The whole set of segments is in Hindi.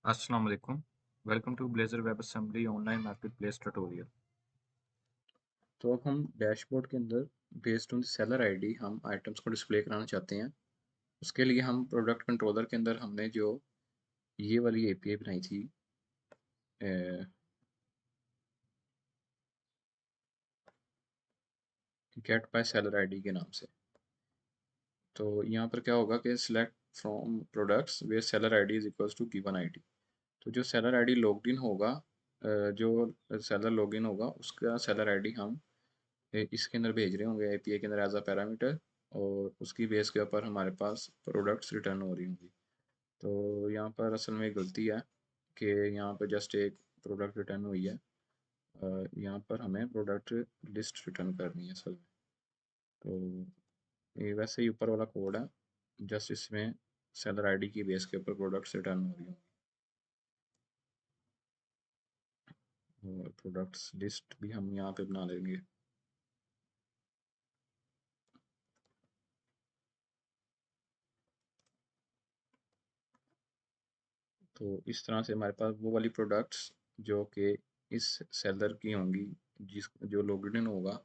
Assalamu alaikum. Welcome to Blazor WebAssembly online marketplace tutorial. तो अब हम डैशबोर्ड के अंदर बेस्ड ऑन सेलर आईडी हम आइटम्स को डिस्प्ले कराना चाहते हैं। उसके लिए हम प्रोडक्ट कंट्रोलर के अंदर हमने जो ये वाली एपीआई बनाई थी गेट बाय सेलर आईडी के नाम से। तो यहाँ पर क्या होगा कि select from products where seller ID is equals to given ID. तो जो सेलर आईडी लॉग्ड इन होगा, जो सेलर लॉगिन होगा उसका सेलर आईडी हम इसके अंदर भेज रहे होंगे एपीआई के अंदर एज अ पैरामीटर, और उसकी बेस के ऊपर हमारे पास प्रोडक्ट्स रिटर्न हो रही होंगी। तो यहाँ पर असल में गलती है कि यहाँ पर जस्ट एक प्रोडक्ट रिटर्न हुई है। यहाँ पर हमें प्रोडक्ट लिस्ट रिटर्न करनी है असल में। तो ये वैसे ही ऊपर वाला कोड है, जस्ट इसमें सेलर आईडी की बेस के ऊपर प्रोडक्ट्स रिटर्न हो रही होंगी। और प्रोडक्ट्स लिस्ट भी हम यहाँ पे बना लेंगे। तो इस तरह से हमारे पास वो वाली प्रोडक्ट्स जो कि इस सेलर की होंगी, जिस जो लॉग्ड इन होगा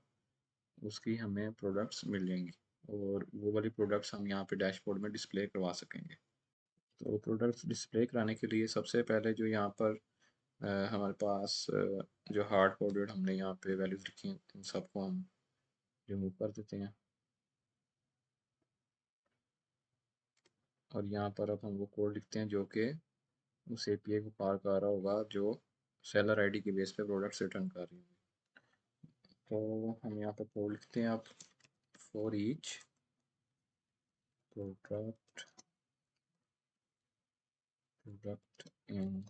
उसकी हमें प्रोडक्ट्स मिल जाएंगी, और वो वाली प्रोडक्ट्स हम यहाँ पे डैशबोर्ड में डिस्प्ले करवा सकेंगे। तो प्रोडक्ट्स डिस्प्ले कराने के लिए सबसे पहले जो यहाँ पर हमारे पास जो हार्ड कोडेड हमने यहाँ पे वैल्यूज लिखी हैं, इन सबको हम रिमूव कर देते हैं। और यहाँ पर अब हम वो कोड लिखते हैं जो कि उस एपीआई को पार कर रहा होगा, जो सेलर आईडी के बेस पे प्रोडक्ट्स रिटर्न कर रही होगी। तो हम यहाँ पर कोड लिखते हैं अब, for each product product in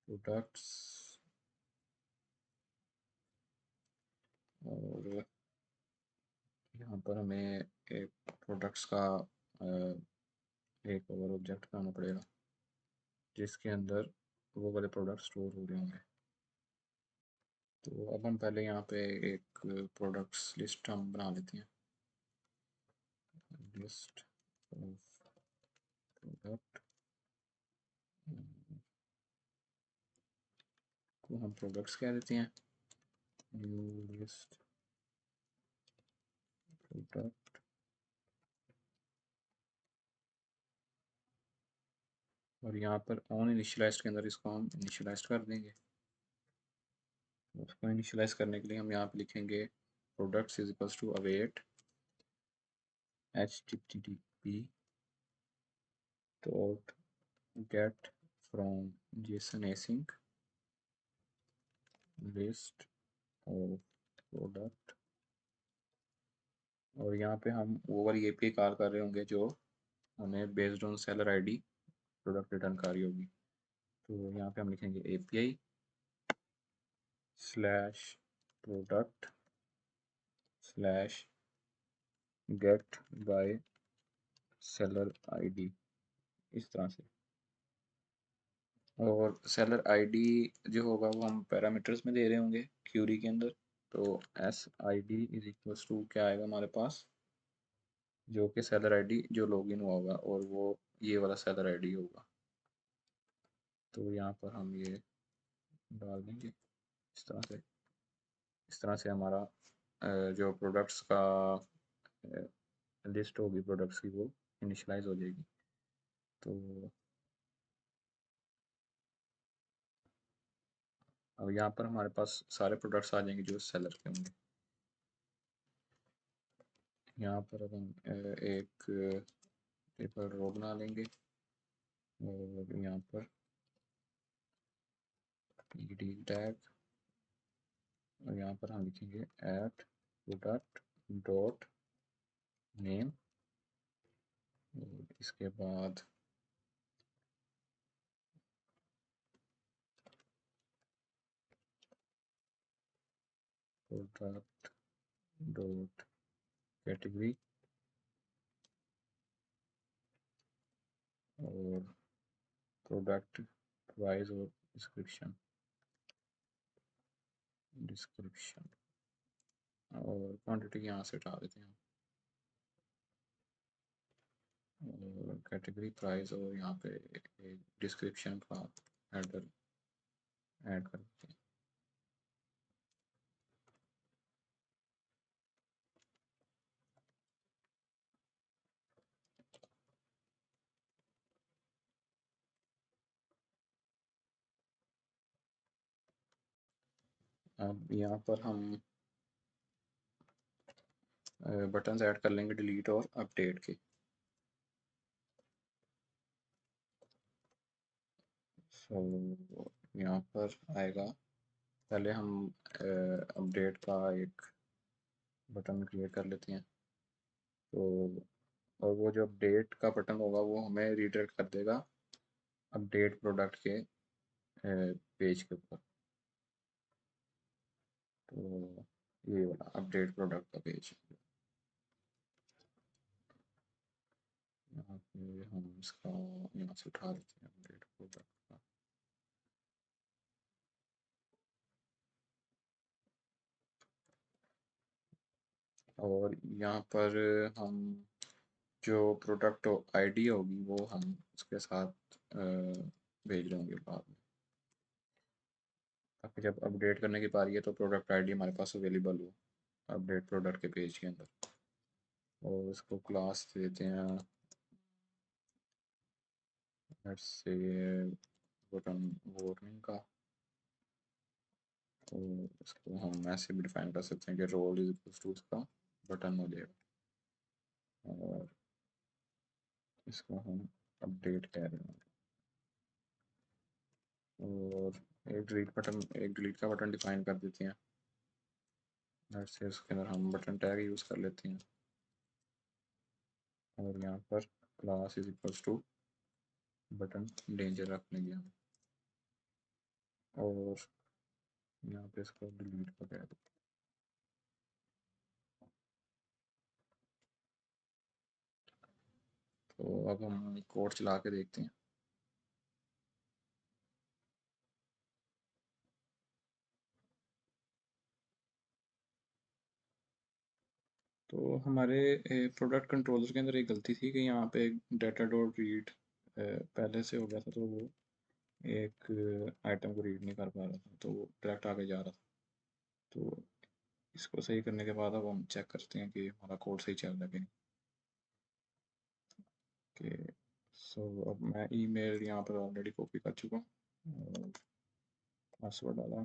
products, और यहाँ पर हमें एक प्रोडक्ट्स का एक और ऑब्जेक्ट बनाना पड़ेगा जिसके अंदर वो वाले प्रोडक्ट स्टोर हो रहे होंगे। तो अब हम पहले यहाँ पे एक प्रोडक्ट्स लिस्ट हम बना लेते हैं। लिस्ट ऑफ प्रोडक्ट को हम प्रोडक्ट्स कह देते हैं। न्यू लिस्ट प्रोडक्ट, और यहाँ पर ऑन इनिशियलाइज के अंदर इसको हम इनिशियलाइज कर देंगे। उसको इनिशियलाइज करने के लिए हम यहाँ पे लिखेंगे products is equals to await http dot get from json async list of product। और यहाँ पे हम वो वाली एपीआई कॉल कर रहे होंगे जो हमें based on seller ID product return कर रही होगी। तो यहाँ पे हम लिखेंगे API slash product slash get by seller ID, इस तरह से। और सेलर आईडी जो होगा वो हम पैरामीटर्स में दे रहे होंगे क्यूरी के अंदर। तो S I D is equals to क्या आएगा हमारे पास, जो कि सेलर आईडी जो लॉगिन हुआ होगा, और वो ये वाला सेलर आईडी होगा। तो यहाँ पर हम ये डाल देंगे इस तरह से हमारा जो प्रोडक्ट्स का लिस्ट होगी प्रोडक्ट्स की, वो इनिशलाइज हो जाएगी। तो अब यहाँ पर हमारे पास सारे प्रोडक्ट्स आ जाएंगे जो सेलर के होंगे। यहाँ पर अब हम एक पेपर रो बना लेंगे, और यहाँ पर ईडी टैग, और यहाँ पर हम लिखेंगे एट प्रोडक्ट डॉट नेम, और इसके बाद प्रोडक्ट डॉट कैटेगरी, और प्रोडक्ट प्राइस और डिस्क्रिप्शन और क्वांटिटी यहाँ से हटा देते हैं। और कैटेगरी प्राइस, और यहाँ पे डिस्क्रिप्शन का हेडर ऐड कर देते हैं। अब यहाँ पर हम बटन्स ऐड कर लेंगे डिलीट और अपडेट के। सो यहाँ पर आएगा, पहले हम अपडेट का एक बटन क्रिएट कर लेते हैं। तो और वो जो अपडेट का बटन होगा वो हमें रीडायरेक्ट कर देगा अपडेट प्रोडक्ट के पेज के ऊपर। तो ये वाला अपडेट प्रोडक्ट का पेज, यहाँ पे हम इसका यहाँ से उठा लेते हैं अपडेट प्रोडक्ट का। और यहाँ पर हम जो प्रोडक्ट आईडी होगी वो हम उसके साथ भेज रहे होंगे बाद में, ताकि जब अपडेट करने की बारी है तो प्रोडक्ट आईडी हमारे पास अवेलेबल हो अपडेट प्रोडक्ट के पेज के अंदर। और इसको क्लास देते हैं लेट्स से बटन वार्निंग का। तो इसको हम ऐसे भी डिफाइन कर सकते हैं कि रोल इज इक्वल टू उसका बटन हो जाएगा, और इसको हम अपडेट कह रहे हैं। और एक डिलीट का बटन डिफाइन कर देते हैं, जैसे उसके अंदर हम बटन टैग यूज़ कर लेते हैं। और यहाँ पर class is equals to button danger रख लेंगे हम, और यहाँ पे इसको डिलीट का कह देते हैं। तो अब हम कोड चला के देखते हैं। तो हमारे प्रोडक्ट कंट्रोलर के अंदर एक गलती थी कि यहाँ पे डाटा डॉट रीड पहले से हो गया था, तो वो एक आइटम को रीड नहीं कर पा रहा था, तो वो डायरेक्ट आगे जा रहा था। तो इसको सही करने के बाद अब हम चेक करते हैं कि हमारा कोड सही चल रहा है कि नहीं। कि सो अब मैं ईमेल यहाँ पर ऑलरेडी कॉपी कर चुका हूँ और पासवर्ड डाला,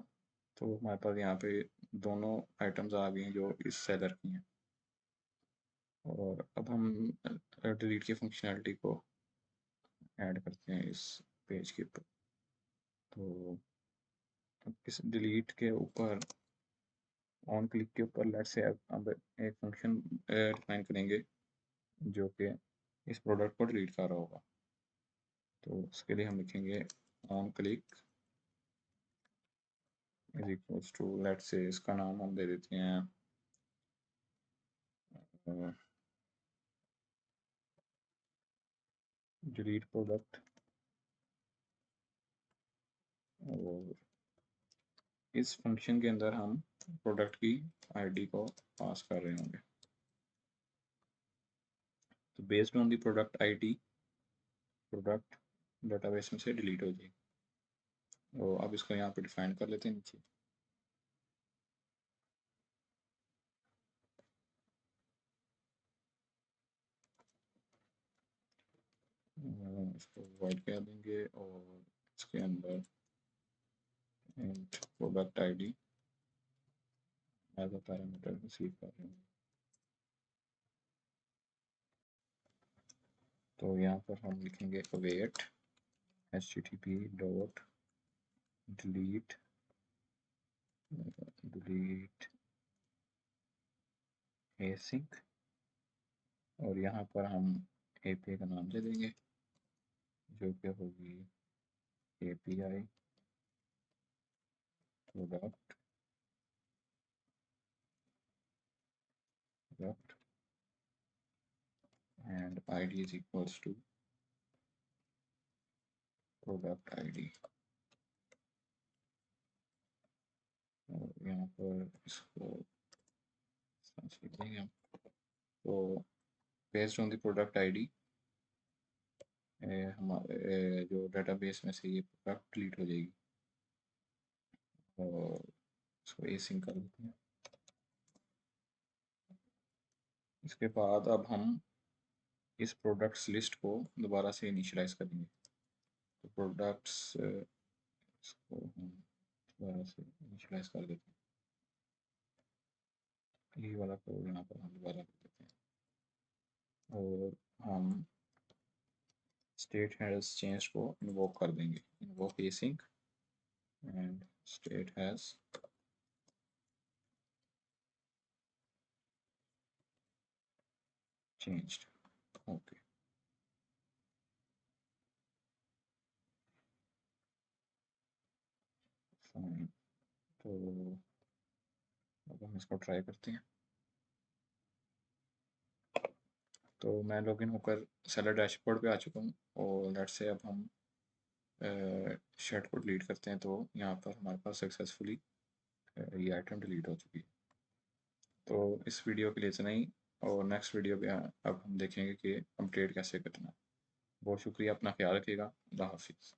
तो हमारे पास यहाँ पे दोनों आइटम्स आ गई हैं जो इस सेलर की हैं। और अब हम डिलीट की फंक्शनैलिटी को ऐड करते हैं इस पेज के ऊपर। तो अब इस डिलीट के ऊपर ऑन क्लिक के ऊपर लेट से अब एक फंक्शन डिफाइन करेंगे जो कि इस प्रोडक्ट को डिलीट कर रहा होगा। तो उसके लिए हम लिखेंगे on click is equals to, let say इसका नाम हम दे देते हैं डिलीट प्रोडक्ट। और इस फंक्शन के अंदर हम प्रोडक्ट की आईडी को पास कर रहे होंगे। तो based on the product ID product database में से डिलीट हो जाएगी। तो अब इसको यहाँ पे डिफाइन कर लेते हैं नीचे। इसको वाइड कर देंगे और इसके अंदर product ID as a parameter receive कर रहे हैं। तो यहाँ पर हम लिखेंगे await http dot delete async, और यहाँ पर हम API का नाम दे देंगे जो कि होगी API product and ID is equals to product ID। और यहाँ पर इसको लिख देंगे हम। तो based on the product ID हमारे जो डेटाबेस में से ये प्रोडक्ट डिलीट हो जाएगी। और इसको एसिंक कर देते हैं। इसके बाद अब हम इस प्रोडक्ट्स लिस्ट को दोबारा से इनिशियलाइज करेंगे। तो प्रोडक्ट्स इसको हम दोबारा से इनिशियलाइज कर देते हैं। ये वाला कोड यहाँ पर हम दोबारा कर देते हैं और हम स्टेट हैज़ चेंज को इन्वोक कर देंगे। Invoke async and state has changed. Okay, fine. तो अब हम इसको ट्राई करते हैं। तो मैं लॉगिन होकर सेलर डैशबोर्ड पे आ चुका हूँ और लेट्स से अब हम शेड को डिलीट करते हैं। तो यहाँ पर हमारे पास सक्सेसफुली ये आइटम डिलीट हो चुकी है। तो इस वीडियो के लिए इतना ही और नेक्स्ट वीडियो पे अब हम देखेंगे कि अपडेट कैसे करना है। बहुत शुक्रिया, अपना ख्याल रखिएगा। अल्लाह हाफिज़।